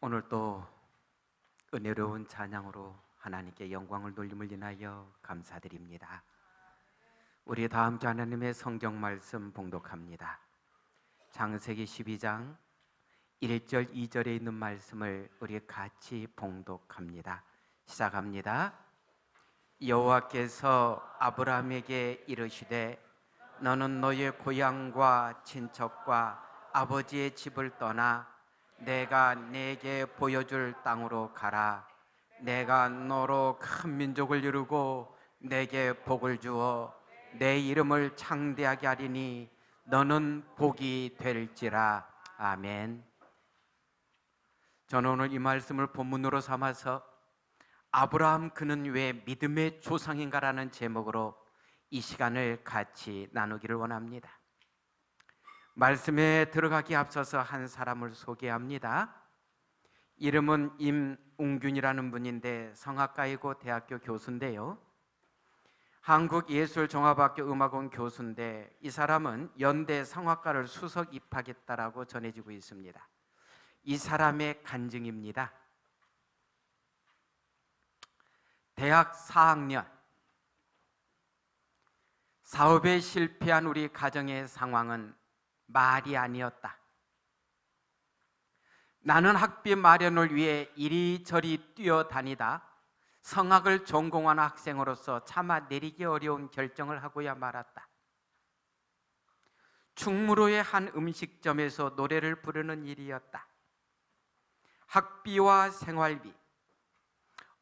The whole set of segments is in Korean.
오늘 또 은혜로운 찬양으로 하나님께 영광을 돌림을 인하여 감사드립니다. 우리 다 함께 하나님의 성경 말씀 봉독합니다. 창세기 12장 1절 2절에 있는 말씀을 우리 같이 봉독합니다. 시작합니다. 여호와께서 아브라함에게 이르시되 너는 너의 고향과 친척과 아버지의 집을 떠나 내가 네게 보여줄 땅으로 가라. 내가 너로 큰 민족을 이루고 내게 복을 주어 내 이름을 창대하게 하리니 너는 복이 될지라. 아멘. 저는 오늘 이 말씀을 본문으로 삼아서 아브라함 그는 왜 믿음의 조상인가라는 제목으로 이 시간을 같이 나누기를 원합니다. 말씀에 들어가기 앞서서 한 사람을 소개합니다. 이름은 임웅균이라는 분인데 성악가이고 대학교 교수인데요, 한국예술종합학교 음악원 교수인데 이 사람은 연대 성악가를 수석 입학했다라고 전해지고 있습니다. 이 사람의 간증입니다. 대학 4학년, 사업에 실패한 우리 가정의 상황은 말이 아니었다. 나는 학비 마련을 위해 이리저리 뛰어다니다 성악을 전공한 학생으로서 차마 내리기 어려운 결정을 하고야 말았다. 충무로의 한 음식점에서 노래를 부르는 일이었다. 학비와 생활비,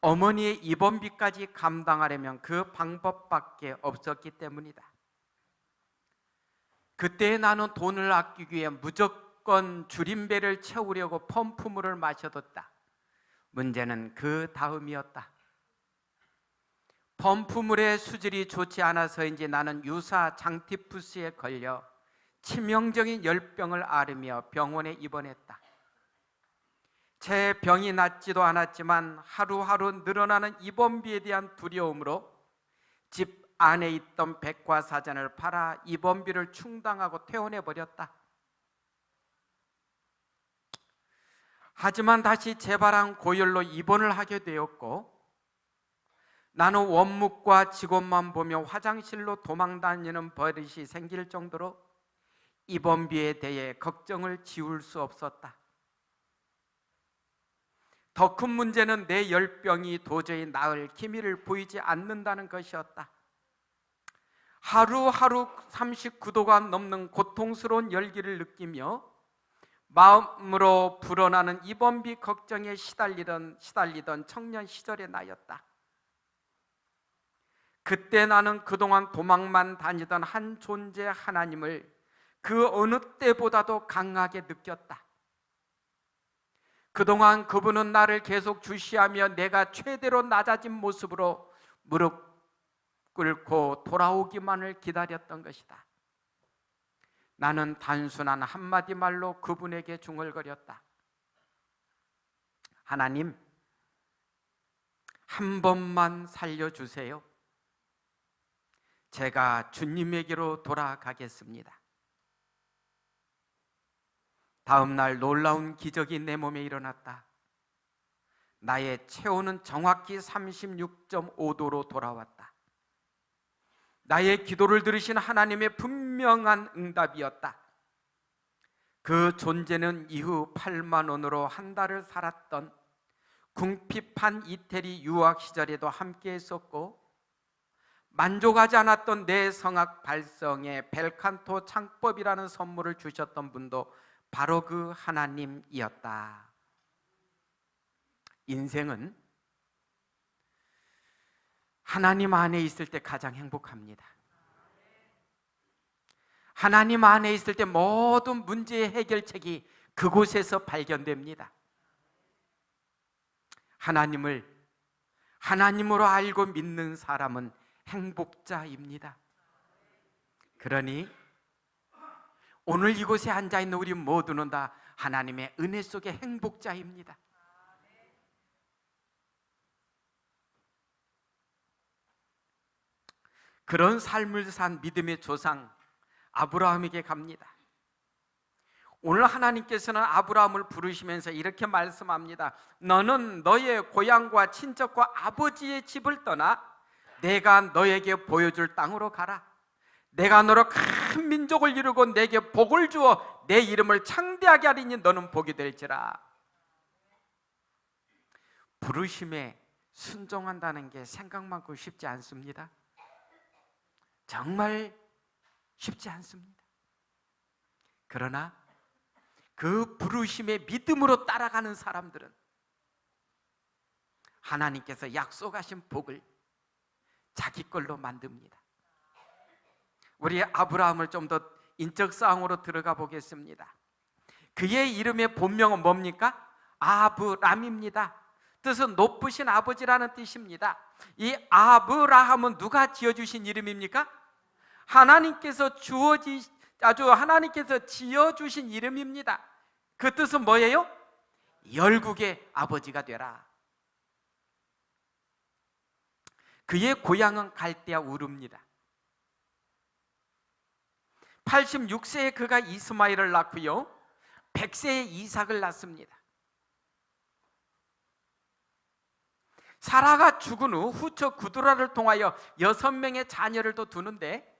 어머니의 입원비까지 감당하려면 그 방법밖에 없었기 때문이다. 그때 나는 돈을 아끼기 위해 무조건 줄임배를 채우려고 펌프물을 마셔뒀다. 문제는 그 다음이었다. 펌프물의 수질이 좋지 않아서인지 나는 유사 장티푸스에 걸려 치명적인 열병을 앓으며 병원에 입원했다. 제 병이 낫지도 않았지만 하루하루 늘어나는 입원비에 대한 두려움으로 집 안에 있던 백과사전을 팔아 입원비를 충당하고 퇴원해버렸다. 하지만 다시 재발한 고열로 입원을 하게 되었고 나는 원묵과 직원만 보며 화장실로 도망다니는 버릇이 생길 정도로 입원비에 대해 걱정을 지울 수 없었다. 더 큰 문제는 내 열병이 도저히 나을 기미를 보이지 않는다는 것이었다. 하루하루 39도가 넘는 고통스러운 열기를 느끼며 마음으로 불어나는 입원비 걱정에 시달리던 청년 시절의 나였다. 그때 나는 그동안 도망만 다니던 한 존재 하나님을 그 어느 때보다도 강하게 느꼈다. 그동안 그분은 나를 계속 주시하며 내가 최대로 낮아진 모습으로 무릎 꿇고 돌아오기만을 기다렸던 것이다. 나는 단순한 한마디 말로 그분에게 중얼거렸다. 하나님, 한 번만 살려주세요. 제가 주님에게로 돌아가겠습니다. 다음 날 놀라운 기적이 내 몸에 일어났다. 나의 체온은 정확히 36.5도로 돌아왔다. 나의 기도를 들으신 하나님의 분명한 응답이었다. 그 존재는 이후 8만 원으로 한 달을 살았던 궁핍한 이태리 유학 시절에도 함께 했었고 만족하지 않았던 내 성악 발성에 벨칸토 창법이라는 선물을 주셨던 분도 바로 그 하나님이었다. 인생은 하나님 안에 있을 때 가장 행복합니다. 하나님 안에 있을 때 모든 문제의 해결책이 그곳에서 발견됩니다. 하나님을 하나님으로 알고 믿는 사람은 행복자입니다. 그러니 오늘 이곳에 앉아있는 우리 모두는 다 하나님의 은혜 속의 행복자입니다. 그런 삶을 산 믿음의 조상 아브라함에게 갑니다. 오늘 하나님께서는 아브라함을 부르시면서 이렇게 말씀합니다. 너는 너의 고향과 친척과 아버지의 집을 떠나 내가 너에게 보여줄 땅으로 가라. 내가 너로 큰 민족을 이루고 내게 복을 주어 내 이름을 창대하게 하리니 너는 복이 될지라. 부르심에 순종한다는 게 생각만큼 쉽지 않습니다. 정말 쉽지 않습니다. 그러나 그 부르심에 믿음으로 따라가는 사람들은 하나님께서 약속하신 복을 자기 걸로 만듭니다. 우리 아브라함을 좀 더 인적 사항으로 들어가 보겠습니다. 그의 이름의 본명은 뭡니까? 아브람입니다. 뜻은 높으신 아버지라는 뜻입니다. 이 아브라함은 누가 지어주신 이름입니까? 하나님께서 지어주신 이름입니다. 그 뜻은 뭐예요? 열국의 아버지가 되라. 그의 고향은 갈대아 우르입니다. 86세에 그가 이스마엘을 낳고요, 100세에 이삭을 낳습니다. 사라가 죽은 후 후처 구두라를 통하여 6명의 자녀를 또 두는데,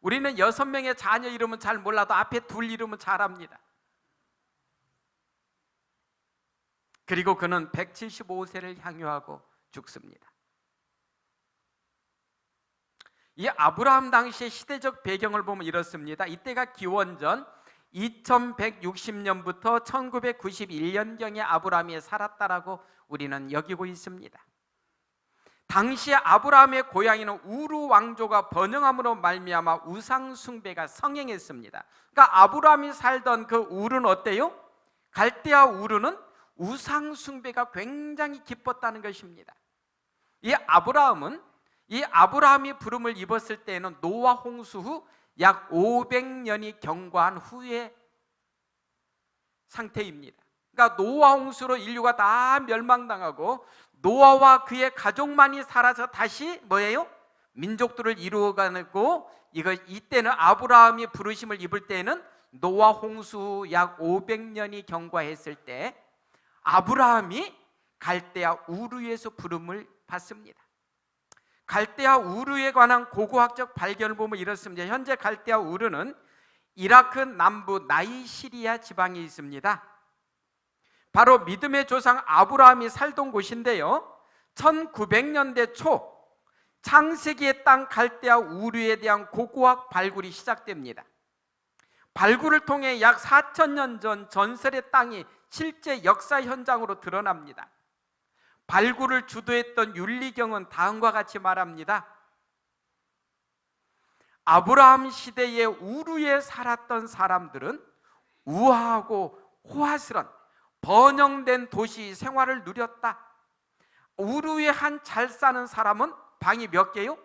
우리는 6명의 자녀 이름은 잘 몰라도 앞에 둘 이름은 잘 압니다. 그리고 그는 175세를 향유하고 죽습니다. 이 아브라함 당시의 시대적 배경을 보면 이렇습니다. 이때가 기원전 2160년부터 1991년경에 아브라함이 살았다라고 우리는 여기고 있습니다. 당시 아브라함의 고향에는 우르 왕조가 번영함으로 말미암아 우상 숭배가 성행했습니다. 그러니까 아브라함이 살던 그 우르는 어때요? 갈대아 우르는 우상 숭배가 굉장히 깊었다는 것입니다. 이 아브라함이 부름을 입었을 때에는 노아 홍수 후 약 500년이 경과한 후의 상태입니다. 그러니까 노아 홍수로 인류가 다 멸망당하고 노아와 그의 가족만이 살아서 다시 뭐예요? 민족들을 이루어가고, 이때는 아브라함이 부르심을 입을 때는 노아 홍수 약 500년이 경과했을 때 아브라함이 갈대아 우르에서 부름을 받습니다. 갈대아 우르에 관한 고고학적 발견을 보면 이렇습니다. 현재 갈대아 우르는 이라크 남부 나이시리아 지방에 있습니다. 바로 믿음의 조상 아브라함이 살던 곳인데요, 1900년대 초 창세기의 땅 갈대아 우르에 대한 고고학 발굴이 시작됩니다. 발굴을 통해 약 4000년 전 전설의 땅이 실제 역사 현장으로 드러납니다. 발굴을 주도했던 윤리경은 다음과 같이 말합니다. 아브라함 시대의 우르에 살았던 사람들은 우아하고 호화스런 번영된 도시 생활을 누렸다. 우르에 한 잘 사는 사람은 방이 몇 개요?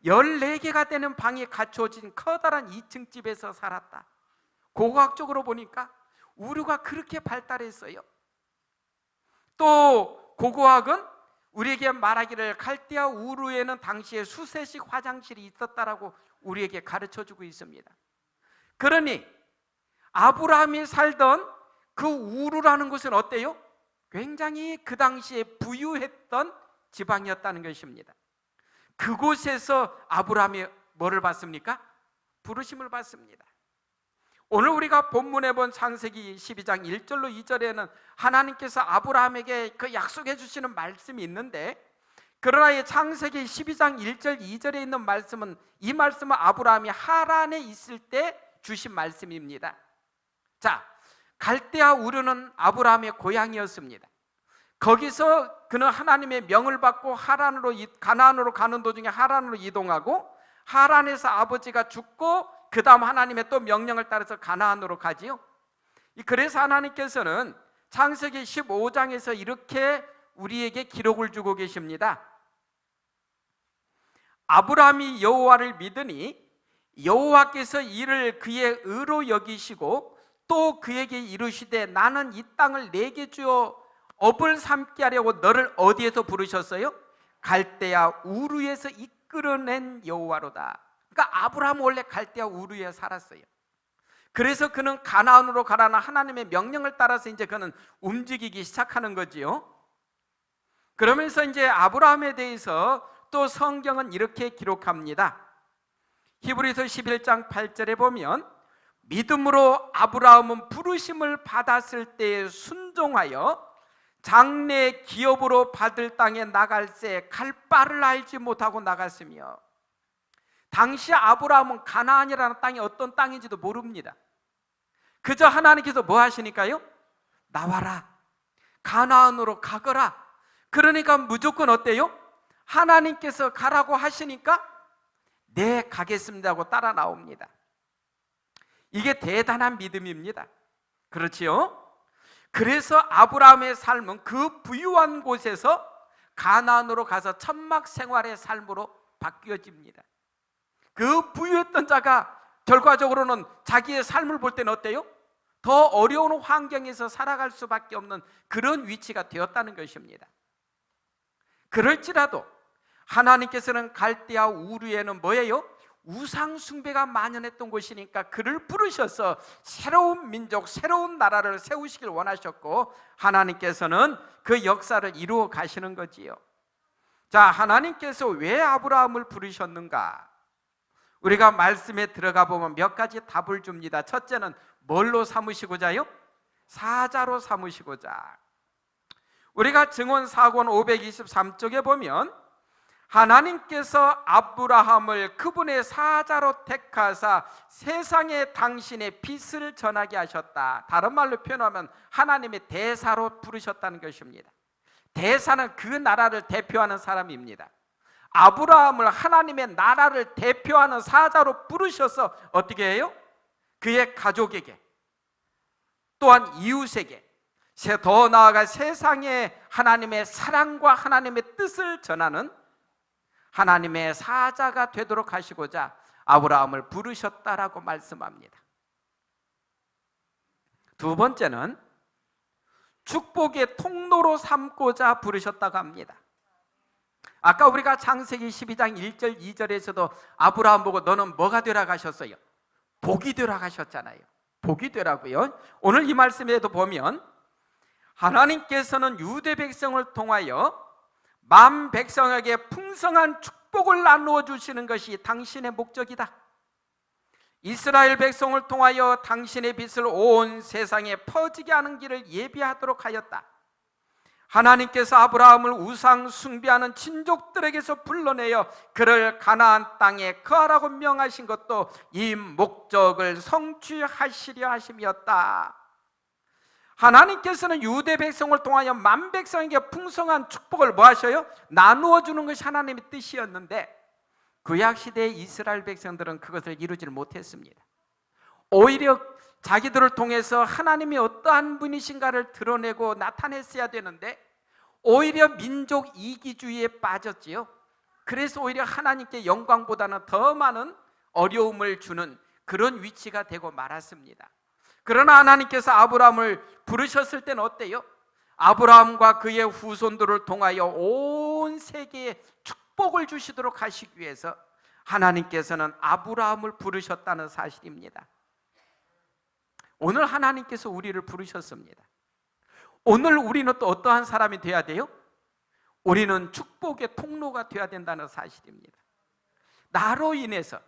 14개가 되는 방이 갖춰진 커다란 2층 집에서 살았다. 고고학적으로 보니까 우르가 그렇게 발달했어요. 또 고고학은 우리에게 말하기를 갈대아 우르에는 당시에 수세식 화장실이 있었다라고 우리에게 가르쳐주고 있습니다. 그러니 아브라함이 살던 그 우르라는 곳은 어때요? 굉장히 그 당시에 부유했던 지방이었다는 것입니다. 그곳에서 아브라함이 뭐를 받습니까? 부르심을 받습니다. 오늘 우리가 본문에 본 창세기 12장 1절로 2절에는 하나님께서 아브라함에게 그 약속해 주시는 말씀이 있는데, 그러나 이 창세기 12장 1절 2절에 있는 말씀은, 이 말씀은 아브라함이 하란에 있을 때 주신 말씀입니다. 자, 갈대아 우르는 아브라함의 고향이었습니다. 거기서 그는 하나님의 명을 받고 가나안으로 가는 도중에 하란으로 이동하고, 하란에서 아버지가 죽고 그 다음 하나님의 또 명령을 따라서 가나안으로 가지요. 그래서 하나님께서는 창세기 15장에서 이렇게 우리에게 기록을 주고 계십니다. 아브라함이 여호와를 믿으니 여호와께서 이를 그의 의로 여기시고 또 그에게 이르시되 나는 이 땅을 내게 주어 업을 삼게 하려고 너를 어디에서 부르셨어요? 갈대아 우르에서 이끌어낸 여호와로다. 그러니까 아브라함은 원래 갈대아 우르에 살았어요. 그래서 그는 가나안으로 가라는 하나님의 명령을 따라서 이제 그는 움직이기 시작하는 거지요. 그러면서 이제 아브라함에 대해서 또 성경은 이렇게 기록합니다. 히브리서 11장 8절에 보면 믿음으로 아브라함은 부르심을 받았을 때에 순종하여 장래 기업으로 받을 땅에 나갈새 갈 바를 알지 못하고 나갔으며, 당시 아브라함은 가나안이라는 땅이 어떤 땅인지도 모릅니다. 그저 하나님께서 뭐 하시니까요? 나와라, 가나안으로 가거라. 그러니까 무조건 어때요? 하나님께서 가라고 하시니까 네 가겠습니다 하고 따라 나옵니다. 이게 대단한 믿음입니다. 그렇지요? 그래서 아브라함의 삶은 그 부유한 곳에서 가나안으로 가서 천막 생활의 삶으로 바뀌어집니다. 그 부유했던 자가 결과적으로는 자기의 삶을 볼 때는 어때요? 더 어려운 환경에서 살아갈 수밖에 없는 그런 위치가 되었다는 것입니다. 그럴지라도 하나님께서는 갈대아 우르에는 뭐예요? 우상 숭배가 만연했던 곳이니까 그를 부르셔서 새로운 민족, 새로운 나라를 세우시길 원하셨고, 하나님께서는 그 역사를 이루어 가시는 거지요. 자, 하나님께서 왜 아브라함을 부르셨는가? 우리가 말씀에 들어가 보면 몇 가지 답을 줍니다. 첫째는 뭘로 삼으시고자요? 사자로 삼으시고자. 우리가 증언 4권 523쪽에 보면 하나님께서 아브라함을 그분의 사자로 택하사 세상에 당신의 빛을 전하게 하셨다. 다른 말로 표현하면 하나님의 대사로 부르셨다는 것입니다. 대사는 그 나라를 대표하는 사람입니다. 아브라함을 하나님의 나라를 대표하는 사자로 부르셔서 어떻게 해요? 그의 가족에게, 또한 이웃에게, 더 나아가 세상에 하나님의 사랑과 하나님의 뜻을 전하는 하나님의 사자가 되도록 하시고자 아브라함을 부르셨다라고 말씀합니다. 두 번째는 축복의 통로로 삼고자 부르셨다고 합니다. 아까 우리가 창세기 12장 1절 2절에서도 아브라함 보고 너는 뭐가 되라 하셨어요? 복이 되라 하셨잖아요. 복이 되라고요. 오늘 이 말씀에도 보면 하나님께서는 유대 백성을 통하여 만 백성에게 풍성한 축복을 나누어 주시는 것이 당신의 목적이다. 이스라엘 백성을 통하여 당신의 빛을 온 세상에 퍼지게 하는 길을 예비하도록 하였다. 하나님께서 아브라함을 우상 숭배하는 친족들에게서 불러내어 그를 가나안 땅에 거하라고 명하신 것도 이 목적을 성취하시려 하심이었다. 하나님께서는 유대 백성을 통하여 만 백성에게 풍성한 축복을 뭐 하셔요? 나누어 주는 것이 하나님의 뜻이었는데 구약 시대의 이스라엘 백성들은 그것을 이루지 못했습니다. 오히려 자기들을 통해서 하나님이 어떠한 분이신가를 드러내고 나타냈어야 되는데 오히려 민족 이기주의에 빠졌지요. 그래서 오히려 하나님께 영광보다는 더 많은 어려움을 주는 그런 위치가 되고 말았습니다. 그러나 하나님께서 아브라함을 부르셨을 때는 어때요? 아브라함과 그의 후손들을 통하여 온 세계에 축복을 주시도록 하시기 위해서 하나님께서는 아브라함을 부르셨다는 사실입니다. 오늘 하나님께서 우리를 부르셨습니다. 오늘 우리는 또 어떠한 사람이 되어야 돼요? 우리는 축복의 통로가 되어야 된다는 사실입니다. 나로 인해서,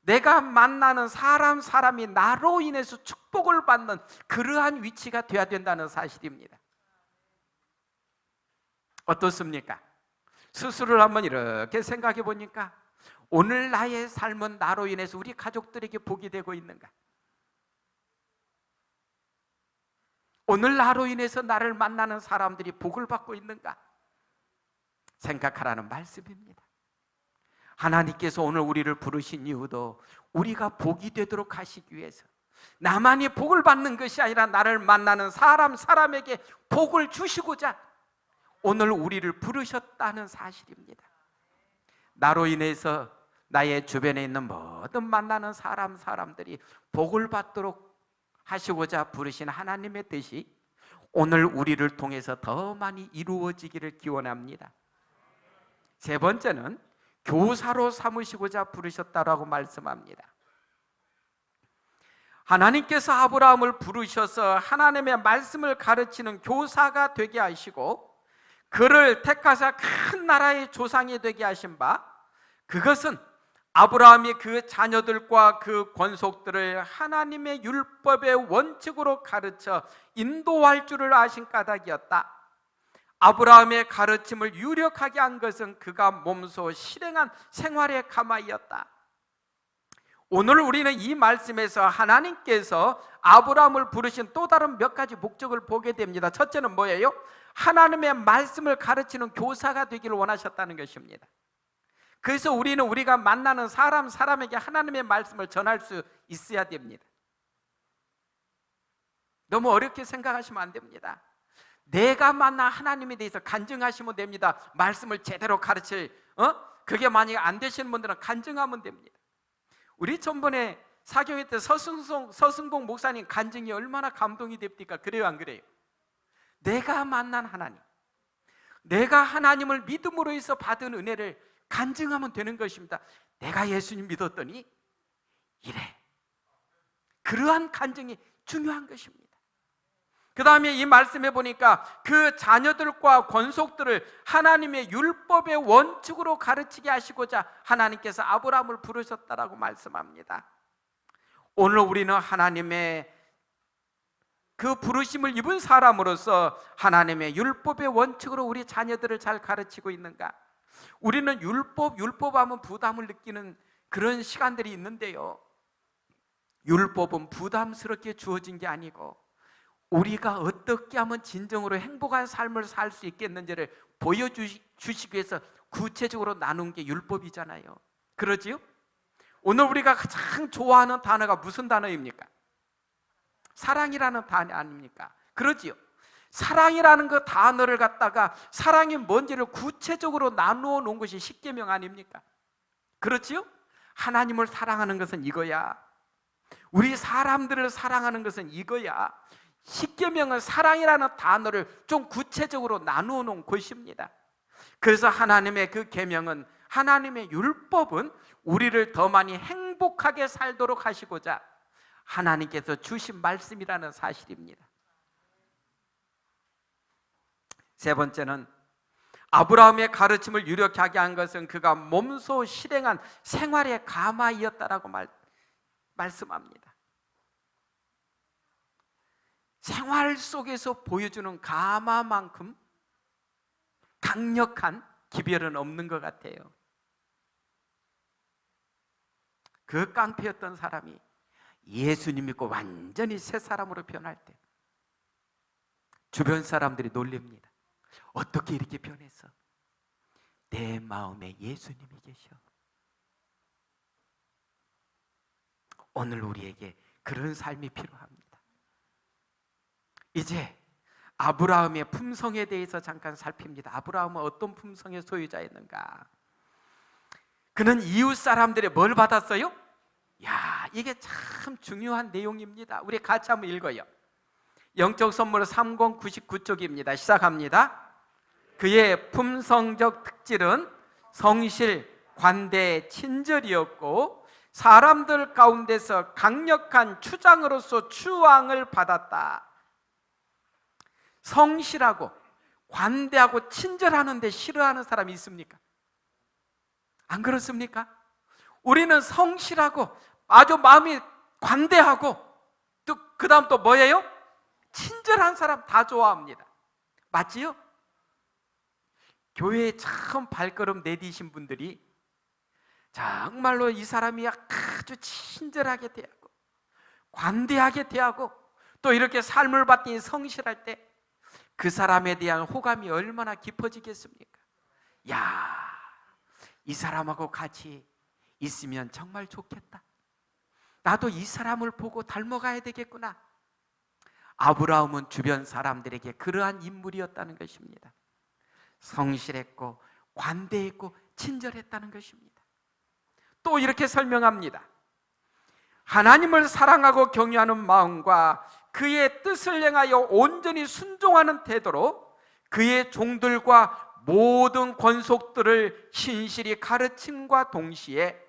내가 만나는 사람이 나로 인해서 축복을 받는 그러한 위치가 되어야 된다는 사실입니다. 어떻습니까? 스스로를 한번 이렇게 생각해 보니까 오늘 나의 삶은 나로 인해서 우리 가족들에게 복이 되고 있는가? 오늘 나로 인해서 나를 만나는 사람들이 복을 받고 있는가? 생각하라는 말씀입니다. 하나님께서 오늘 우리를 부르신 이유도 우리가 복이 되도록 하시기 위해서, 나만이 복을 받는 것이 아니라 나를 만나는 사람에게 복을 주시고자 오늘 우리를 부르셨다는 사실입니다. 나로 인해서 나의 주변에 있는 모든 만나는 사람들이 복을 받도록 하시고자 부르신 하나님의 뜻이 오늘 우리를 통해서 더 많이 이루어지기를 기원합니다. 세 번째는 교사로 삼으시고자 부르셨다라고 말씀합니다. 하나님께서 아브라함을 부르셔서 하나님의 말씀을 가르치는 교사가 되게 하시고 그를 택하사 큰 나라의 조상이 되게 하신 바, 그것은 아브라함이 그 자녀들과 그 권속들을 하나님의 율법의 원칙으로 가르쳐 인도할 줄을 아신 까닭이었다. 아브라함의 가르침을 유력하게 한 것은 그가 몸소 실행한 생활의 가마이었다. 오늘 우리는 이 말씀에서 하나님께서 아브라함을 부르신 또 다른 몇 가지 목적을 보게 됩니다. 첫째는 뭐예요? 하나님의 말씀을 가르치는 교사가 되기를 원하셨다는 것입니다. 그래서 우리는 우리가 만나는 사람에게 하나님의 말씀을 전할 수 있어야 됩니다. 너무 어렵게 생각하시면 안 됩니다. 내가 만나 하나님에 대해서 간증하시면 됩니다. 말씀을 제대로 가르칠 그게 만약에 안 되시는 분들은 간증하면 됩니다. 우리 전번에 사경회 때 서승봉 목사님 간증이 얼마나 감동이 됩니까? 그래요, 안 그래요? 내가 만난 하나님, 내가 하나님을 믿음으로 해서 받은 은혜를 간증하면 되는 것입니다. 내가 예수님 믿었더니 이래. 그러한 간증이 중요한 것입니다. 그 다음에 이 말씀해 보니까 그 자녀들과 권속들을 하나님의 율법의 원칙으로 가르치게 하시고자 하나님께서 아브라함을 부르셨다라고 말씀합니다. 오늘 우리는 하나님의 그 부르심을 입은 사람으로서 하나님의 율법의 원칙으로 우리 자녀들을 잘 가르치고 있는가? 우리는 율법하면 부담을 느끼는 그런 시간들이 있는데요, 율법은 부담스럽게 주어진 게 아니고 우리가 어떻게 하면 진정으로 행복한 삶을 살 수 있겠는지를 보여주시기 위해서 구체적으로 나눈 게 율법이잖아요. 그러지요? 오늘 우리가 가장 좋아하는 단어가 무슨 단어입니까? 사랑이라는 단어 아닙니까? 그러지요? 사랑이라는 그 단어를 갖다가 사랑이 뭔지를 구체적으로 나누어 놓은 것이 십계명 아닙니까? 그렇지요? 하나님을 사랑하는 것은 이거야. 우리 사람들을 사랑하는 것은 이거야. 십계명은 사랑이라는 단어를 좀 구체적으로 나누어 놓은 것입니다. 그래서 하나님의 그 계명은, 하나님의 율법은 우리를 더 많이 행복하게 살도록 하시고자 하나님께서 주신 말씀이라는 사실입니다. 세 번째는 아브라함의 가르침을 유력하게 한 것은 그가 몸소 실행한 생활의 가마이었다라고 말씀합니다. 생활 속에서 보여주는 가마만큼 강력한 기별은 없는 것 같아요. 그 깡패였던 사람이 예수님 믿고 완전히 새 사람으로 변할 때 주변 사람들이 놀랍니다. 어떻게 이렇게 변했어? 내 마음에 예수님이 계셔. 오늘 우리에게 그런 삶이 필요합니다. 이제 아브라함의 품성에 대해서 잠깐 살핍니다. 아브라함은 어떤 품성의 소유자였는가? 그는 이웃 사람들의 뭘 받았어요? 야, 이게 참 중요한 내용입니다. 우리 같이 한번 읽어요. 영적 선물 3099쪽입니다. 시작합니다. 그의 품성적 특질은 성실, 관대, 친절이었고 사람들 가운데서 강력한 추장으로서 추앙을 받았다. 성실하고 관대하고 친절하는데 싫어하는 사람이 있습니까? 안 그렇습니까? 우리는 성실하고 아주 마음이 관대하고 또 그 다음 또 뭐예요? 친절한 사람 다 좋아합니다. 맞지요? 교회에 처음 발걸음 내디신 분들이 정말로 이 사람이 아주 친절하게 대하고 관대하게 대하고 또 이렇게 삶을 받더니 성실할 때 그 사람에 대한 호감이 얼마나 깊어지겠습니까? 야, 이 사람하고 같이 있으면 정말 좋겠다. 나도 이 사람을 보고 닮아가야 되겠구나. 아브라함은 주변 사람들에게 그러한 인물이었다는 것입니다. 성실했고 관대했고 친절했다는 것입니다. 또 이렇게 설명합니다. 하나님을 사랑하고 경외하는 마음과 그의 뜻을 행하여 온전히 순종하는 태도로 그의 종들과 모든 권속들을 신실히 가르침과 동시에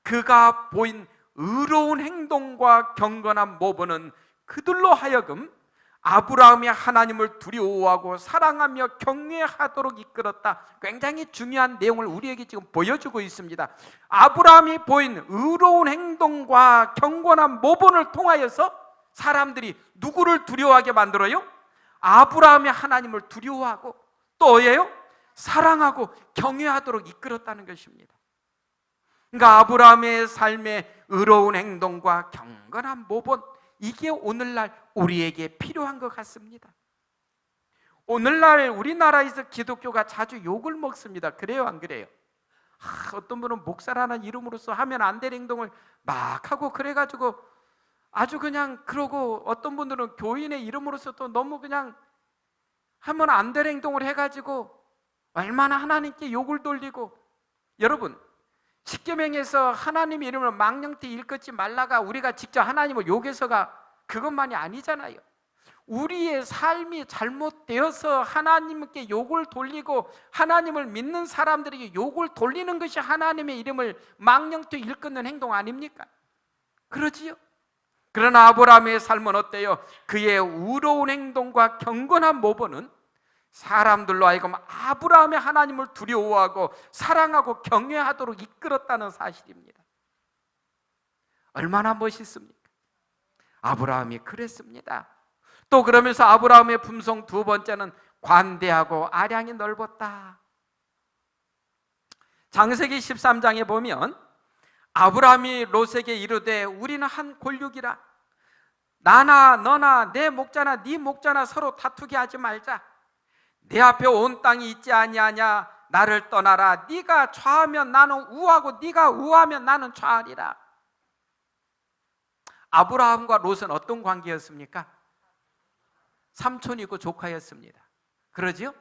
그가 보인 의로운 행동과 경건한 모범은 그들로 하여금 아브라함이 하나님을 두려워하고 사랑하며 경외하도록 이끌었다. 굉장히 중요한 내용을 우리에게 지금 보여주고 있습니다. 아브라함이 보인 의로운 행동과 경건한 모범을 통하여서 사람들이 누구를 두려워하게 만들어요? 아브라함이 하나님을 두려워하고 또예요? 사랑하고 경외하도록 이끌었다는 것입니다. 그러니까 아브라함의 삶의 의로운 행동과 경건한 모범, 이게 오늘날 우리에게 필요한 것 같습니다. 오늘날 우리나라에서 기독교가 자주 욕을 먹습니다. 그래요, 안 그래요? 어떤 분은 목사라는 이름으로서 하면 안 될 행동을 막 하고 그래가지고 아주 그냥 그러고, 어떤 분들은 교인의 이름으로서 또 너무 그냥 하면 안 될 행동을 해가지고 얼마나 하나님께 욕을 돌리고. 여러분, 십계명에서 하나님의 이름을 망령되 일컫지 말라가 우리가 직접 하나님을 욕해서가 그것만이 아니잖아요. 우리의 삶이 잘못되어서 하나님께 욕을 돌리고 하나님을 믿는 사람들에게 욕을 돌리는 것이 하나님의 이름을 망령되이 일컫는 행동 아닙니까? 그러지요. 그러나 아브라함의 삶은 어때요? 그의 의로운 행동과 경건한 모범은 사람들로 하여금 아브라함의 하나님을 두려워하고 사랑하고 경외하도록 이끌었다는 사실입니다. 얼마나 멋있습니까? 아브라함이 그랬습니다. 또 그러면서 아브라함의 품성 두 번째는 관대하고 아량이 넓었다. 창세기 13장에 보면 아브라함이 롯에게 이르되 우리는 한 골육이라, 나나 너나 내 목자나 네 목자나 서로 다투게 하지 말자. 내 앞에 온 땅이 있지 아니하냐. 나를 떠나라. 네가 좌하면 나는 우하고 네가 우하면 나는 좌하리라. 아브라함과 롯은 어떤 관계였습니까? 삼촌이고 조카였습니다. 그러지요?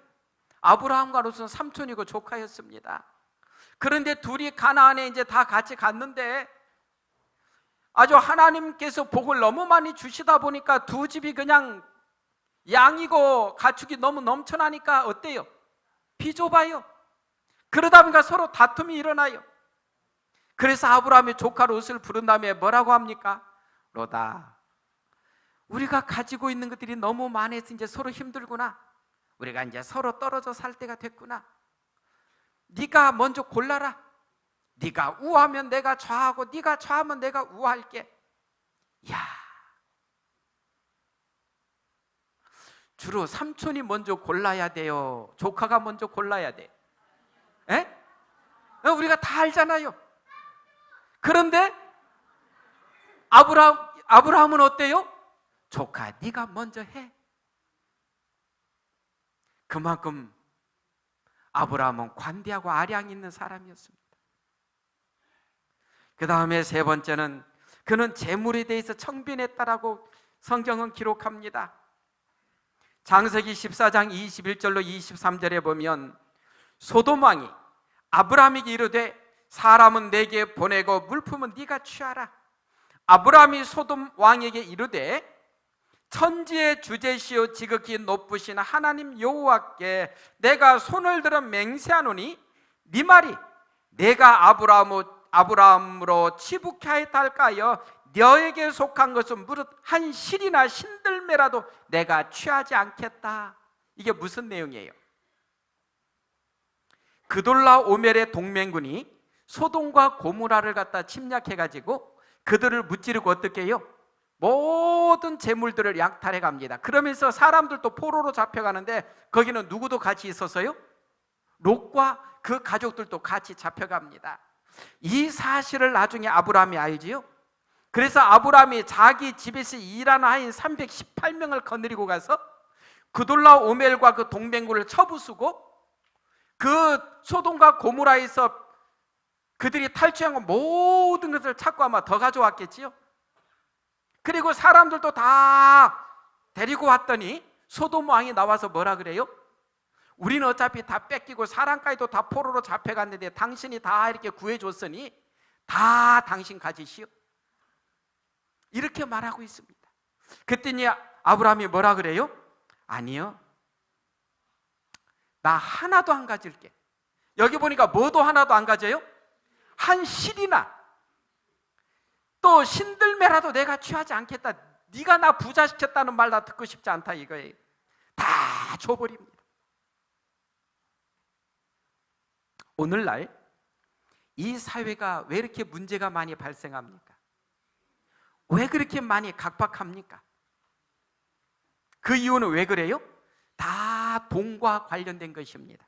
아브라함과 롯은 삼촌이고 조카였습니다. 그런데 둘이 가나안에 이제 다 같이 갔는데 아주 하나님께서 복을 너무 많이 주시다 보니까 두 집이 그냥 양이고 가축이 너무 넘쳐나니까 어때요? 비좁아요. 그러다 보니까 서로 다툼이 일어나요. 그래서 아브라함의 조카 롯을 부른 다음에 뭐라고 합니까? 롯아, 우리가 가지고 있는 것들이 너무 많아서 이제 서로 힘들구나. 우리가 이제 서로 떨어져 살 때가 됐구나. 네가 먼저 골라라. 네가 우하면 내가 좌하고 네가 좌하면 내가 우할게. 야, 주로 삼촌이 먼저 골라야 돼요? 조카가 먼저 골라야 돼? 에? 우리가 다 알잖아요. 그런데 아브라함은 어때요? 조카, 네가 먼저 해. 그만큼 아브라함은 관대하고 아량 있는 사람이었습니다. 그 다음에 세 번째는 그는 재물에 대해서 청빈했다라고 성경은 기록합니다. 창세기 14장 21절로 23절에 보면 소돔 왕이 아브라함에게 이르되 사람은 내게 보내고 물품은 네가 취하라. 아브라함이 소돔 왕에게 이르되 천지의 주제시오 지극히 높으신 하나님 여호와께 내가 손을 들어 맹세하노니 네 말이 내가 아브라함으로 치북케 하였다 할까 하여 너에게 속한 것은 무릇 한 실이나 신들매라도 내가 취하지 않겠다. 이게 무슨 내용이에요? 그돌라오멜의 동맹군이 소돔과 고모라를 갖다 침략해가지고 그들을 무찌르고 어떻게 해요? 모든 재물들을 약탈해 갑니다. 그러면서 사람들도 포로로 잡혀가는데 거기는 누구도 같이 있었어요? 롯과 그 가족들도 같이 잡혀갑니다. 이 사실을 나중에 아브라함이 알지요. 그래서 아브라함이 자기 집에서 일하는 하인 318명을 거느리고 가서 그돌라오멜과 그 동맹군을 쳐부수고 그 소돔과 고모라에서 그들이 탈취한 모든 것을 찾고 아마 더 가져왔겠지요. 그리고 사람들도 다 데리고 왔더니 소돔 왕이 나와서 뭐라 그래요? 우리는 어차피 다 뺏기고 사람까지도 다 포로로 잡혀갔는데 당신이 다 이렇게 구해줬으니 다 당신 가지시오. 이렇게 말하고 있습니다. 그랬더니 아브라함이 뭐라 그래요? 아니요, 나 하나도 안 가질게. 여기 보니까 뭐도 하나도 안 가져요? 한 실이나 또 신들매라도 내가 취하지 않겠다. 네가 나 부자시켰다는 말 나 듣고 싶지 않다 이거예요. 다 줘버립니다. 오늘날 이 사회가 왜 이렇게 문제가 많이 발생합니까? 왜 그렇게 많이 각박합니까? 그 이유는 왜 그래요? 다 돈과 관련된 것입니다.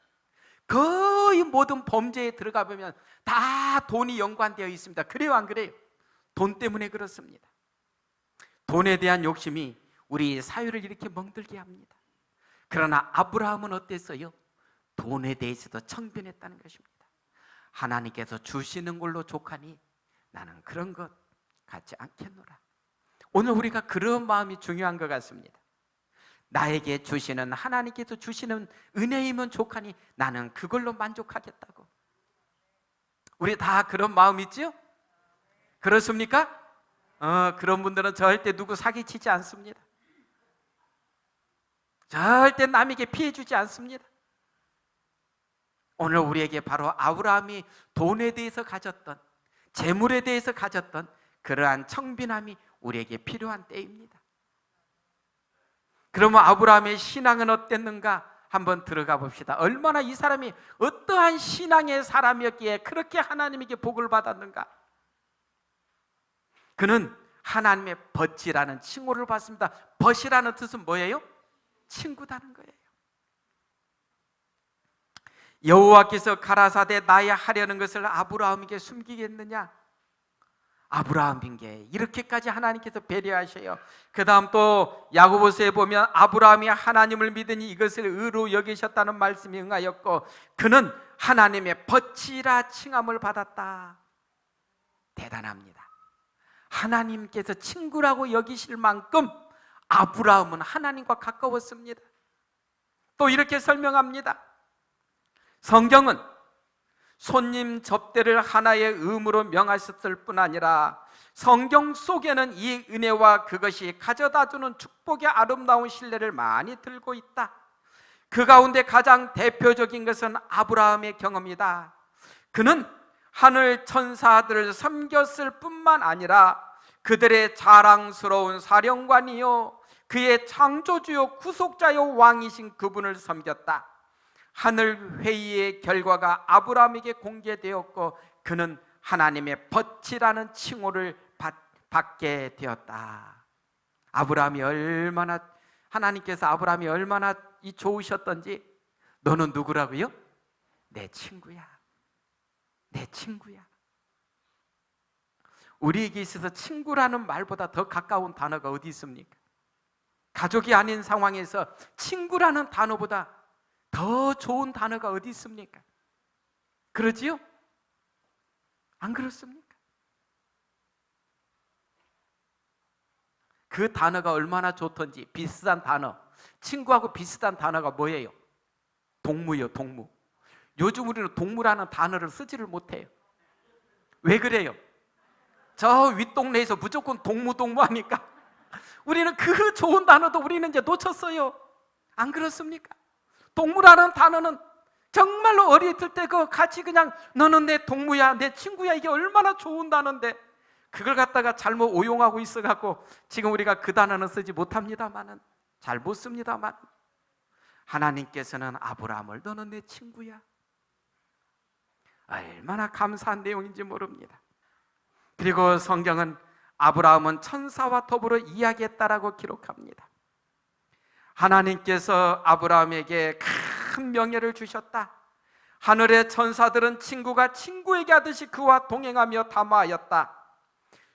거의 모든 범죄에 들어가 보면 다 돈이 연관되어 있습니다. 그래요, 안 그래요? 돈 때문에 그렇습니다. 돈에 대한 욕심이 우리 사회를 이렇게 멍들게 합니다. 그러나 아브라함은 어땠어요? 돈에 대해서도 청빈했다는 것입니다. 하나님께서 주시는 걸로 족하니 나는 그런 것 갖지 않겠노라. 오늘 우리가 그런 마음이 중요한 것 같습니다. 나에게 주시는, 하나님께서 주시는 은혜이면 족하니 나는 그걸로 만족하겠다고. 우리 다 그런 마음 있죠? 그렇습니까? 그런 분들은 절대 누구 사기치지 않습니다. 절대 남에게 피해 주지 않습니다. 오늘 우리에게 바로 아브라함이 돈에 대해서 가졌던, 재물에 대해서 가졌던 그러한 청빈함이 우리에게 필요한 때입니다. 그러면 아브라함의 신앙은 어땠는가? 한번 들어가 봅시다. 얼마나 이 사람이 어떠한 신앙의 사람이었기에 그렇게 하나님에게 복을 받았는가? 그는 하나님의 벗이라는 칭호를 받습니다. 벗이라는 뜻은 뭐예요? 친구다는 거예요. 여호와께서 가라사대 나의 하려는 것을 아브라함에게 숨기겠느냐? 아브라함에게 이렇게까지 하나님께서 배려하셔요. 그 다음 또 야고보서에 보면 아브라함이 하나님을 믿으니 이것을 의로 여기셨다는 말씀이 응하였고 그는 하나님의 벗이라 칭함을 받았다. 대단합니다. 하나님께서 친구라고 여기실 만큼 아브라함은 하나님과 가까웠습니다. 또 이렇게 설명합니다. 성경은 손님 접대를 하나의 의무로 명하셨을 뿐 아니라 성경 속에는 이 은혜와 그것이 가져다주는 축복의 아름다운 신뢰를 많이 들고 있다. 그 가운데 가장 대표적인 것은 아브라함의 경험이다. 그는 하늘 천사들을 섬겼을 뿐만 아니라 그들의 자랑스러운 사령관이요 그의 창조주요 구속자요 왕이신 그분을 섬겼다. 하늘 회의의 결과가 아브라함에게 공개되었고 그는 하나님의 벗이라는 칭호를 받게 되었다. 아브라함이 얼마나, 하나님께서 아브라함이 얼마나 좋으셨던지, 너는 누구라고요? 내 친구야. 내 친구야. 우리에게 있어서 친구라는 말보다 더 가까운 단어가 어디 있습니까? 가족이 아닌 상황에서 친구라는 단어보다 더 좋은 단어가 어디 있습니까? 그러지요? 안 그렇습니까? 그 단어가 얼마나 좋던지 비슷한 단어, 친구하고 비슷한 단어가 뭐예요? 동무요, 동무. 요즘 우리는 동무라는 단어를 쓰지를 못해요. 왜 그래요? 저 윗동네에서 무조건 동무 하니까 우리는 그 좋은 단어도 우리는 이제 놓쳤어요. 안 그렇습니까? 동무라는 단어는 정말로 어렸을 때 그 같이 그냥 너는 내 동무야, 내 친구야, 이게 얼마나 좋은 단어인데 그걸 갖다가 잘못 오용하고 있어갖고 지금 우리가 그 단어는 쓰지 못합니다만은, 잘 못 씁니다만, 하나님께서는 아브라함을 너는 내 친구야, 얼마나 감사한 내용인지 모릅니다. 그리고 성경은 아브라함은 천사와 더불어 이야기했다라고 기록합니다. 하나님께서 아브라함에게 큰 명예를 주셨다. 하늘의 천사들은 친구가 친구에게 하듯이 그와 동행하며 담화하였다.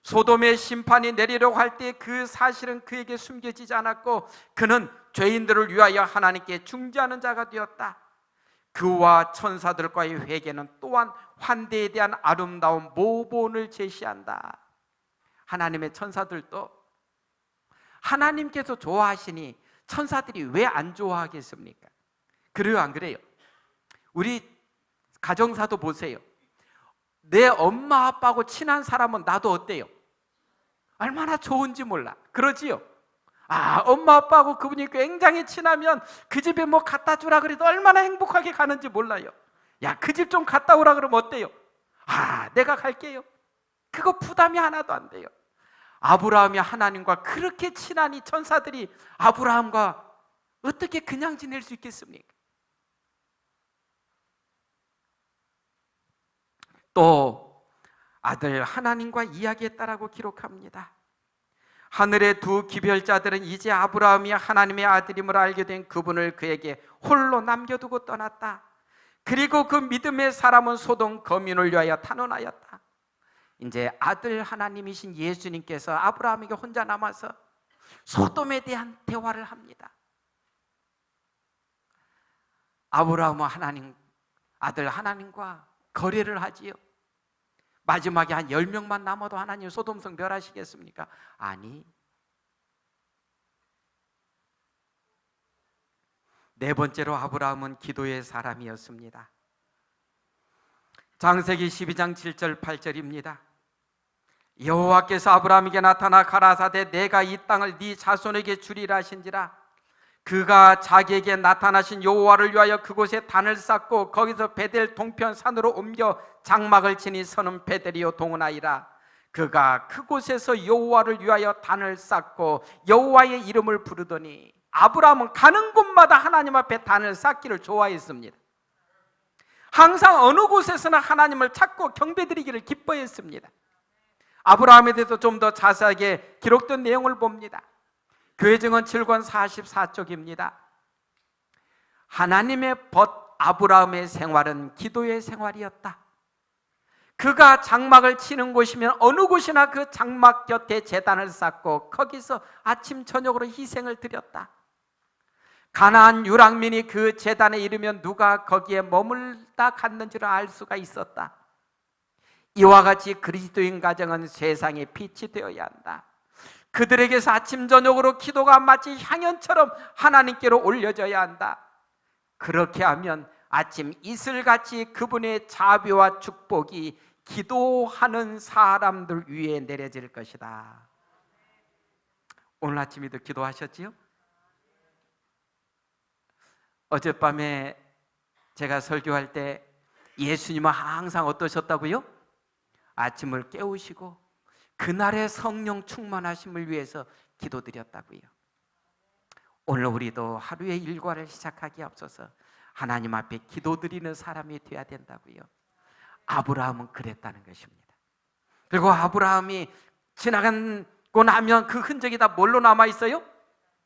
소돔의 심판이 내리려고 할 때 그 사실은 그에게 숨겨지지 않았고 그는 죄인들을 위하여 하나님께 중재하는 자가 되었다. 그와 천사들과의 회개는 또한 환대에 대한 아름다운 모본을 제시한다. 하나님의 천사들도 하나님께서 좋아하시니 천사들이 왜 안 좋아하겠습니까? 그래요, 안 그래요? 우리 가정사도 보세요. 내 엄마 아빠하고 친한 사람은 나도 어때요? 얼마나 좋은지 몰라. 그러지요? 엄마 아빠하고 그분이 굉장히 친하면 그 집에 뭐 갖다 주라 그래도 얼마나 행복하게 가는지 몰라요. 야, 그 집 좀 갔다 오라 그러면 어때요? 내가 갈게요. 그거 부담이 하나도 안 돼요. 아브라함이 하나님과 그렇게 친하니 천사들이 아브라함과 어떻게 그냥 지낼 수 있겠습니까? 또 아들 하나님과 이야기했다라고 기록합니다. 하늘의 두 기별자들은 이제 아브라함이 하나님의 아들임을 알게 된 그분을 그에게 홀로 남겨두고 떠났다. 그리고 그 믿음의 사람은 소돔 거민을 위하여 탄원하였다. 이제 아들 하나님이신 예수님께서 아브라함에게 혼자 남아서 소돔에 대한 대화를 합니다. 아브라함은 하나님, 아들 하나님과 거래를 하지요. 마지막에 한 10명만 남아도 하나님 소돔성 멸하시겠습니까? 아니. 네 번째로 아브라함은 기도의 사람이었습니다. 창세기 12장 7절 8절입니다. 여호와께서 아브라함에게 나타나 가라사대 내가 이 땅을 네 자손에게 주리라 하신지라. 그가 자기에게 나타나신 여호와를 위하여 그곳에 단을 쌓고 거기서 베델 동편 산으로 옮겨 장막을 치니 서는 베델이요 동원하이라. 그가 그곳에서 여호와를 위하여 단을 쌓고 여호와의 이름을 부르더니, 아브라함은 가는 곳마다 하나님 앞에 단을 쌓기를 좋아했습니다. 항상 어느 곳에서나 하나님을 찾고 경배드리기를 기뻐했습니다. 아브라함에 대해서 좀 더 자세하게 기록된 내용을 봅니다. 교회증언 7권 44쪽입니다. 하나님의 벗 아브라함의 생활은 기도의 생활이었다. 그가 장막을 치는 곳이면 어느 곳이나 그 장막 곁에 제단을 쌓고 거기서 아침 저녁으로 희생을 드렸다. 가나안 유랑민이 그 제단에 이르면 누가 거기에 머물다 갔는지를 알 수가 있었다. 이와 같이 그리스도인 가정은 세상의 빛이 되어야 한다. 그들에게서 아침 저녁으로 기도가 마치 향연처럼 하나님께로 올려져야 한다. 그렇게 하면 아침 이슬같이 그분의 자비와 축복이 기도하는 사람들 위에 내려질 것이다. 오늘 아침에도 기도하셨지요? 어젯밤에 제가 설교할 때 예수님은 항상 어떠셨다고요? 아침을 깨우시고 그날의 성령 충만하심을 위해서 기도드렸다고요. 오늘 우리도 하루의 일과를 시작하기에 앞서서 하나님 앞에 기도드리는 사람이 되어야 된다고요. 아브라함은 그랬다는 것입니다. 그리고 아브라함이 지나가고 나면 그 흔적이 다 뭘로 남아있어요?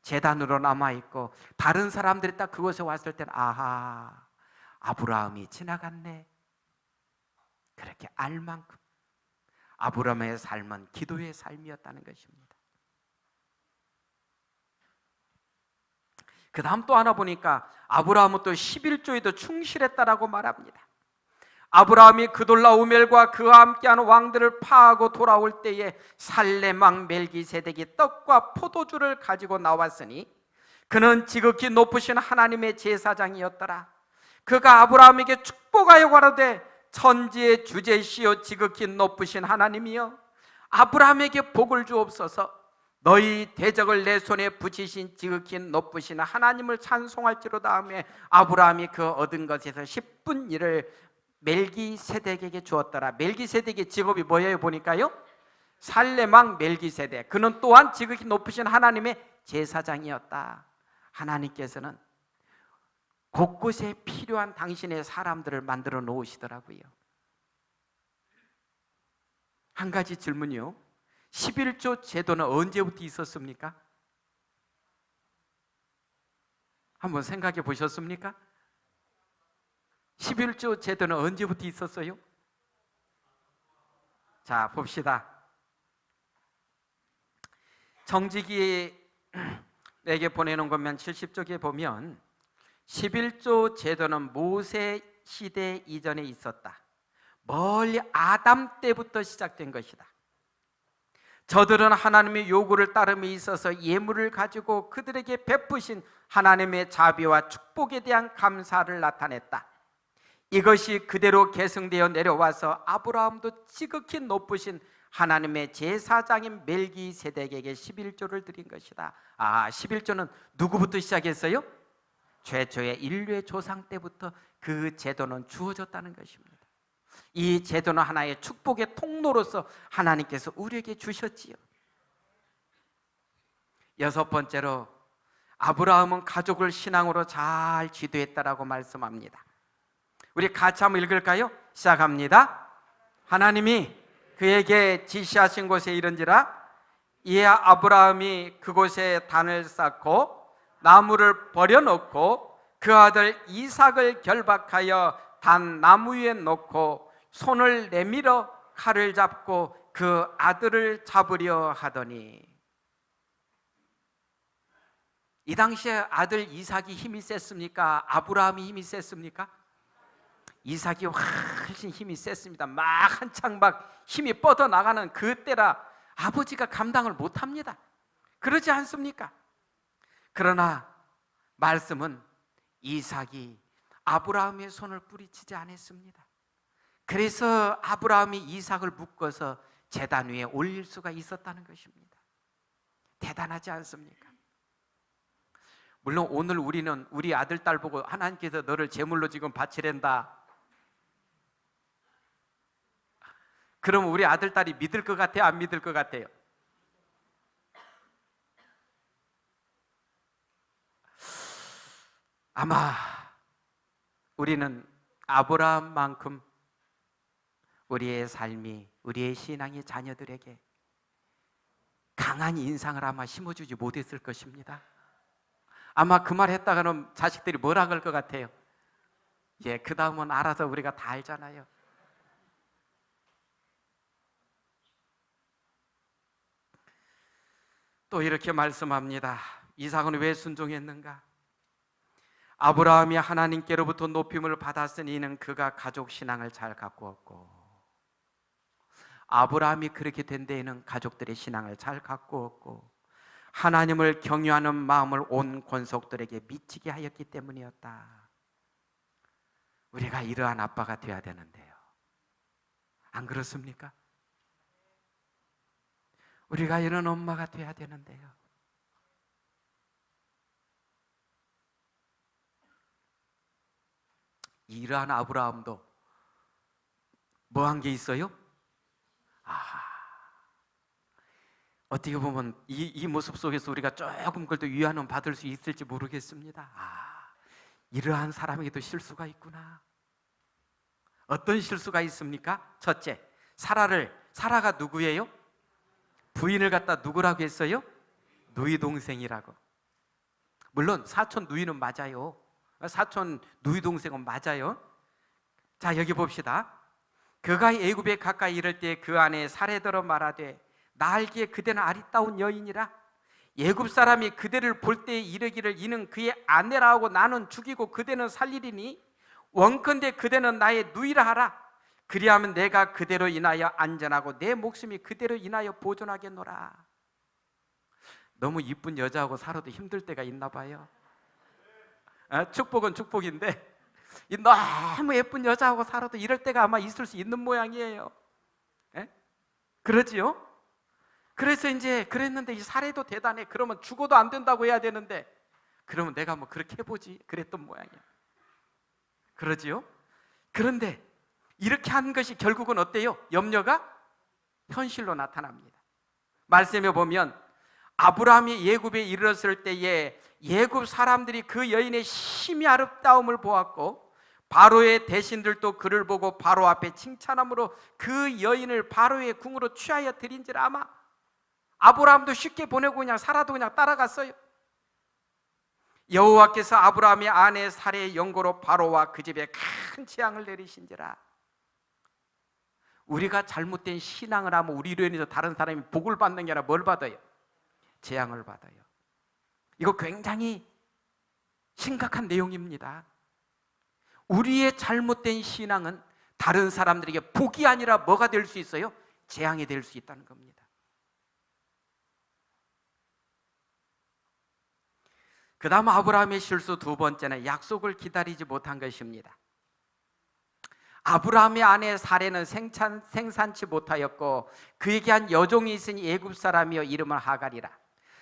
제단으로 남아있고, 다른 사람들이 딱 그곳에 왔을 때는 아하, 아브라함이 지나갔네, 그렇게 알 만큼 아브라함의 삶은 기도의 삶이었다는 것입니다. 그 다음 또 하나 보니까 아브라함은 또 11조에도 충실했다라고 말합니다. 아브라함이 그돌라오멜과 그와 함께하는 왕들을 파하고 돌아올 때에 살렘 왕 멜기세덱이 떡과 포도주를 가지고 나왔으니 그는 지극히 높으신 하나님의 제사장이었더라. 그가 아브라함에게 축복하여 가로되, 천지의 주제시요 지극히 높으신 하나님이여, 아브라함에게 복을 주옵소서. 너희 대적을 내 손에 붙이신 지극히 높으신 하나님을 찬송할지로다 하며 아브라함이 그 얻은 것에서 10분 1을 멜기세덱에게 주었더라. 멜기세덱의 직업이 뭐예요? 보니까요, 살렘 왕 멜기세덱. 그는 또한 지극히 높으신 하나님의 제사장이었다. 하나님께서는 곳곳에 필요한 당신의 사람들을 만들어 놓으시더라고요. 한 가지 질문이요. 11조 제도는 언제부터 있었습니까? 한번 생각해 보셨습니까? 11조 제도는 언제부터 있었어요? 자, 봅시다. 정직이에게 보내는 것만 70쪽에 보면 11조 제도는 모세 시대 이전에 있었다. 멀리 아담 때부터 시작된 것이다. 저들은 하나님의 요구를 따름에 있어서 예물을 가지고 그들에게 베푸신 하나님의 자비와 축복에 대한 감사를 나타냈다. 이것이 그대로 계승되어 내려와서 아브라함도 지극히 높으신 하나님의 제사장인 멜기세덱에게 11조를 드린 것이다. 11조는 누구부터 시작했어요? 최초의 인류의 조상 때부터 그 제도는 주어졌다는 것입니다. 이 제도는 하나의 축복의 통로로서 하나님께서 우리에게 주셨지요. 여섯 번째로, 아브라함은 가족을 신앙으로 잘 지도했다라고 말씀합니다. 우리 같이 한번 읽을까요? 시작합니다. 하나님이 그에게 지시하신 곳에 이른지라, 이에 아브라함이 그곳에 단을 쌓고 나무를 버려놓고 그 아들 이삭을 결박하여 단 나무 위에 놓고 손을 내밀어 칼을 잡고 그 아들을 잡으려 하더니, 이 당시에 아들 이삭이 힘이 셌습니까? 아브라함이 힘이 셌습니까? 이삭이 훨씬 힘이 셌습니다. 한창 힘이 뻗어나가는 그때라 아버지가 감당을 못합니다. 그러지 않습니까? 그러나 말씀은 이삭이 아브라함의 손을 뿌리치지 않았습니다. 그래서 아브라함이 이삭을 묶어서 제단 위에 올릴 수가 있었다는 것입니다. 대단하지 않습니까? 물론 오늘 우리는 우리 아들, 딸 보고 하나님께서 너를 제물로 지금 바치랜다. 그럼 우리 아들, 딸이 믿을 것 같아요? 안 믿을 것 같아요? 아마 우리는 아브라함만큼 우리의 삶이, 우리의 신앙이 자녀들에게 강한 인상을 아마 심어주지 못했을 것입니다. 아마 그 말 했다가는 자식들이 뭐라 그럴 것 같아요? 예, 그 다음은 알아서 우리가 다 알잖아요. 또 이렇게 말씀합니다. 이삭은 왜 순종했는가? 아브라함이 하나님께로부터 높임을 받았으니 이는 그가 가족 신앙을 잘 가꾸었고, 아브라함이 그렇게 된 데에는 가족들의 신앙을 잘 가꾸었고 하나님을 경유하는 마음을 온 권속들에게 미치게 하였기 때문이었다. 우리가 이러한 아빠가 되어야 되는데요, 안 그렇습니까? 우리가 이런 엄마가 돼야 되는데요, 이러한 아브라함도 뭐 한 게 있어요? 어떻게 보면 이 모습 속에서 우리가 조금 그래도 위안은 받을 수 있을지 모르겠습니다. 이러한 사람에게도 실수가 있구나. 어떤 실수가 있습니까? 첫째, 사라가 누구예요? 부인을 갖다 누구라고 했어요? 누이 동생이라고. 물론 사촌 누이는 맞아요. 사촌 누이 동생은 맞아요. 자, 여기 봅시다. 그가 애굽에 가까이 이를 때 그 아내 사레들어 말하되 나 알기에 그대는 아리따운 여인이라. 애굽 사람이 그대를 볼 때에 이르기를 이는 그의 아내라 하고 나는 죽이고 그대는 살리리니 원컨대 그대는 나의 누이라 하라. 그리하면 내가 그대로 인하여 안전하고 내 목숨이 그대로 인하여 보존하겠노라. 너무 이쁜 여자하고 살아도 힘들 때가 있나 봐요. 축복은 축복인데 너무 예쁜 여자하고 살아도 이럴 때가 아마 있을 수 있는 모양이에요. 그러지요? 그래서 이제 그랬는데 이 사례도 대단해. 그러면 죽어도 안 된다고 해야 되는데 그러면 내가 뭐 그렇게 해보지 그랬던 모양이야. 그러지요? 그런데 이렇게 한 것이 결국은 어때요? 염려가 현실로 나타납니다. 말씀에 보면 아브라함이 예굽에 이르렀을 때에 예굽 사람들이 그 여인의 심히 아름다움을 보았고 바로의 대신들도 그를 보고 바로 앞에 칭찬함으로 그 여인을 바로의 궁으로 취하여 드린지라. 아마 아브라함도 쉽게 보내고 그냥 사라도 그냥 따라갔어요. 여호와께서 아브라함의 아내 사레의 연고로 바로와 그 집에 큰 재앙을 내리신지라. 우리가 잘못된 신앙을 하면 우리로 인해서 다른 사람이 복을 받는 게 아니라 뭘 받아요? 재앙을 받아요. 이거 굉장히 심각한 내용입니다. 우리의 잘못된 신앙은 다른 사람들에게 복이 아니라 뭐가 될 수 있어요? 재앙이 될 수 있다는 겁니다. 그 다음 아브라함의 실수 두 번째는 약속을 기다리지 못한 것입니다. 아브라함의 아내 사레는 생산치 못하였고 그에게 한 여종이 있으니 애굽 사람이여 이름은 하갈이라.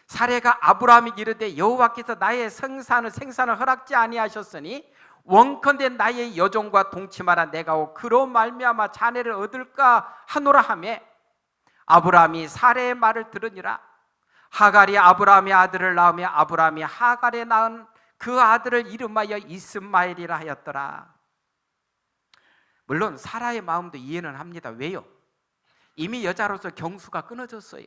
사레가 아브라함이 이르되 여호와께서 나의 생산을 허락지 아니하셨으니 원컨대 나의 여종과 동침하라. 내가 그로 말미암아 자네를 얻을까 하노라 하며 아브라함이 사레의 말을 들으니라. 하갈이 아브라함의 아들을 낳으며 아브라함이 하갈에 낳은 그 아들을 이름하여 이스마엘이라 하였더라. 물론 사라의 마음도 이해는 합니다. 왜요? 이미 여자로서 경수가 끊어졌어요.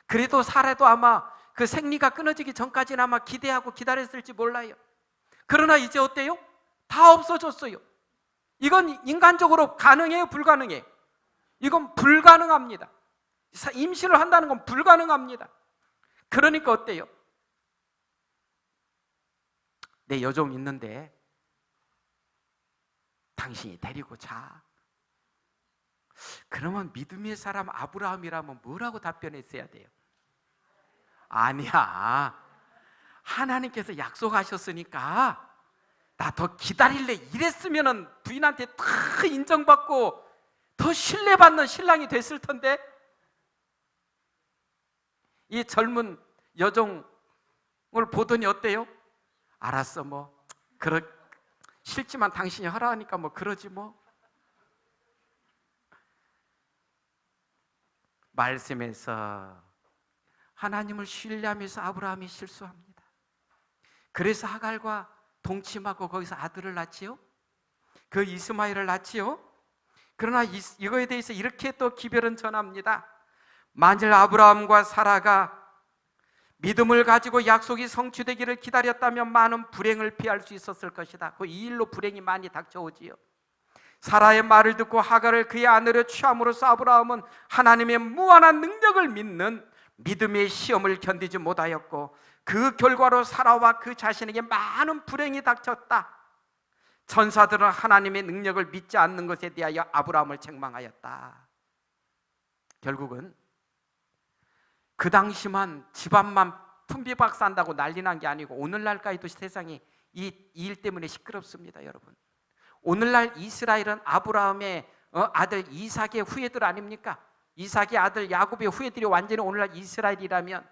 그래도 사라도 아마 그 생리가 끊어지기 전까지는 아마 기대하고 기다렸을지 몰라요. 그러나 이제 어때요? 다 없어졌어요. 이건 인간적으로 가능해요? 불가능해요? 이건 불가능합니다. 임신을 한다는 건 불가능합니다. 그러니까 어때요? 내 여종 있는데 당신이 데리고 자. 그러면 믿음의 사람 아브라함이라면 뭐라고 답변했어야 돼요? 아니야, 하나님께서 약속하셨으니까 나 더 기다릴래 이랬으면 부인한테 더 인정받고 더 신뢰받는 신랑이 됐을 텐데 이 젊은 여종을 보더니 어때요? 알았어 뭐 싫지만 당신이 하라니까 뭐 그러지 뭐. 말씀에서 하나님을 신뢰하면서 아브라함이 실수합니다. 그래서 하갈과 동침하고 거기서 아들을 낳지요. 그 이스마엘을 낳지요. 그러나 이거에 대해서 이렇게 또 기별은 전합니다. 만일 아브라함과 사라가 믿음을 가지고 약속이 성취되기를 기다렸다면 많은 불행을 피할 수 있었을 것이다. 그 이 일로 불행이 많이 닥쳐오지요. 사라의 말을 듣고 하갈을 그의 아내로 취함으로써 아브라함은 하나님의 무한한 능력을 믿는 믿음의 시험을 견디지 못하였고 그 결과로 사라와 그 자신에게 많은 불행이 닥쳤다. 천사들은 하나님의 능력을 믿지 않는 것에 대하여 아브라함을 책망하였다. 결국은 그 당시만 집안만 풍비박산다고 난리 난 게 아니고 오늘날까지도 세상이 이 일 때문에 시끄럽습니다. 여러분, 오늘날 이스라엘은 아브라함의 아들 이삭의 후예들 아닙니까? 이삭의 아들 야곱의 후예들이 완전히 오늘날 이스라엘이라면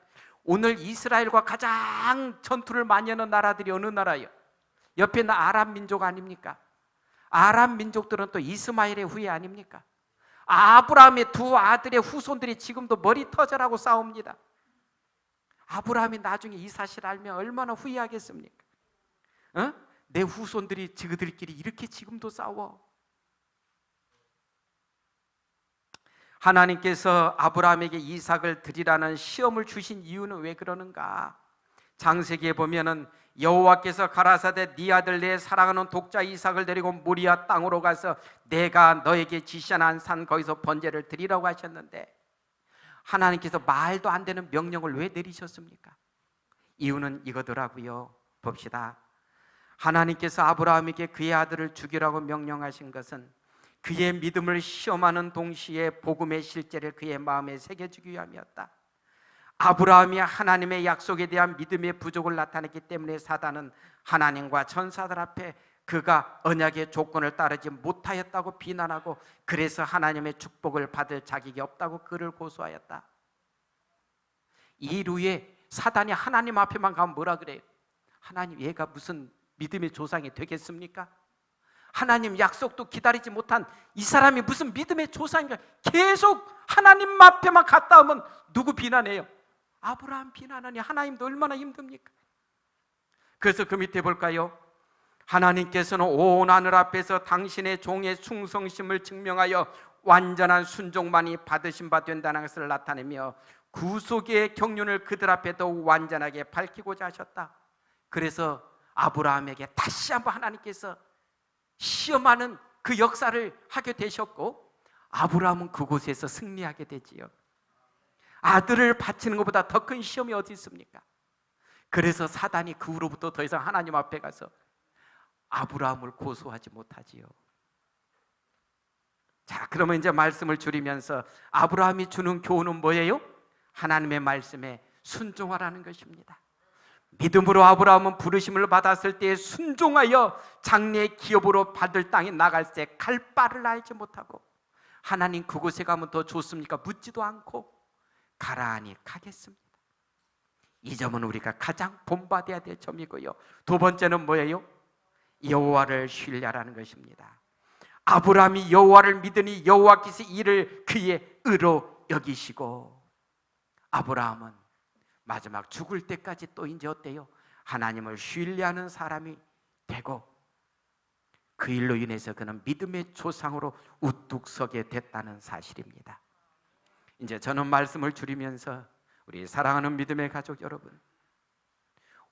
오늘 이스라엘과 가장 전투를 많이 하는 나라들이 어느 나라예요? 옆에 있는 아랍 민족 아닙니까? 아랍 민족들은 또 이스마엘의 후예 아닙니까? 아브라함의 두 아들의 후손들이 지금도 머리 터져라고 싸웁니다. 아브라함이 나중에 이 사실을 알면 얼마나 후회하겠습니까? 내 후손들이 그들끼리 이렇게 지금도 싸워. 하나님께서 아브라함에게 이삭을 드리라는 시험을 주신 이유는 왜 그러는가? 창세기에 보면은 여호와께서 가라사대 네 아들 내 사랑하는 독자 이삭을 데리고 모리아 땅으로 가서 내가 너에게 지시한 산 거기서 번제를 드리라고 하셨는데 하나님께서 말도 안 되는 명령을 왜 내리셨습니까? 이유는 이거더라고요. 봅시다. 하나님께서 아브라함에게 그의 아들을 죽이라고 명령하신 것은 그의 믿음을 시험하는 동시에 복음의 실제를 그의 마음에 새겨주기 위함이었다. 아브라함이 하나님의 약속에 대한 믿음의 부족을 나타냈기 때문에 사단은 하나님과 천사들 앞에 그가 언약의 조건을 따르지 못하였다고 비난하고 그래서 하나님의 축복을 받을 자격이 없다고 그를 고소하였다. 이후에 사단이 하나님 앞에만 가면 뭐라 그래요? 하나님, 얘가 무슨 믿음의 조상이 되겠습니까? 하나님 약속도 기다리지 못한 이 사람이 무슨 믿음의 조상인가? 계속 하나님 앞에만 갔다 오면 누구 비난해요? 아브라함 비난하니 하나님도 얼마나 힘듭니까? 그래서 그 밑에 볼까요? 하나님께서는 온 하늘 앞에서 당신의 종의 충성심을 증명하여 완전한 순종만이 받으신 바 된다는 것을 나타내며 구속의 경륜을 그들 앞에 더욱 완전하게 밝히고자 하셨다. 그래서 아브라함에게 다시 한번 하나님께서 시험하는 그 역사를 하게 되셨고 아브라함은 그곳에서 승리하게 되지요. 아들을 바치는 것보다 더 큰 시험이 어디 있습니까? 그래서 사단이 그 후로부터 더 이상 하나님 앞에 가서 아브라함을 고소하지 못하지요. 자, 그러면 이제 말씀을 줄이면서 아브라함이 주는 교훈은 뭐예요? 하나님의 말씀에 순종하라는 것입니다. 믿음으로 아브라함은 부르심을 받았을 때 순종하여 장래의 기업으로 받을 땅에 나갈 때 갈 바를 알지 못하고 하나님 그곳에 가면 더 좋습니까? 묻지도 않고 가라 하니 가겠습니다. 이 점은 우리가 가장 본받아야 될 점이고요. 두 번째는 뭐예요? 여호와를 신뢰하라는 것입니다. 아브라함이 여호와를 믿으니 여호와께서 이를 그의 의로 여기시고 아브라함은 마지막 죽을 때까지 또 이제 어때요? 하나님을 신뢰하는 사람이 되고 그 일로 인해서 그는 믿음의 조상으로 우뚝 서게 됐다는 사실입니다. 이제 저는 말씀을 줄이면서 우리 사랑하는 믿음의 가족 여러분,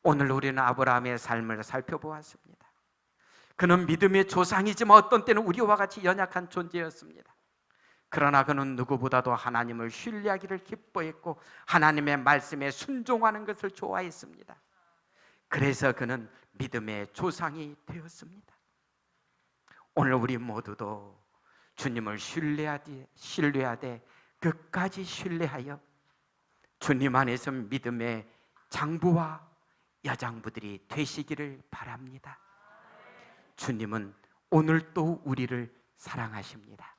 오늘 우리는 아브라함의 삶을 살펴보았습니다. 그는 믿음의 조상이지만 어떤 때는 우리와 같이 연약한 존재였습니다. 그러나 그는 누구보다도 하나님을 신뢰하기를 기뻐했고 하나님의 말씀에 순종하는 것을 좋아했습니다. 그래서 그는 믿음의 조상이 되었습니다. 오늘 우리 모두도 주님을 신뢰하되 끝까지 신뢰하여 주님 안에서 믿음의 장부와 여장부들이 되시기를 바랍니다. 주님은 오늘 또 우리를 사랑하십니다.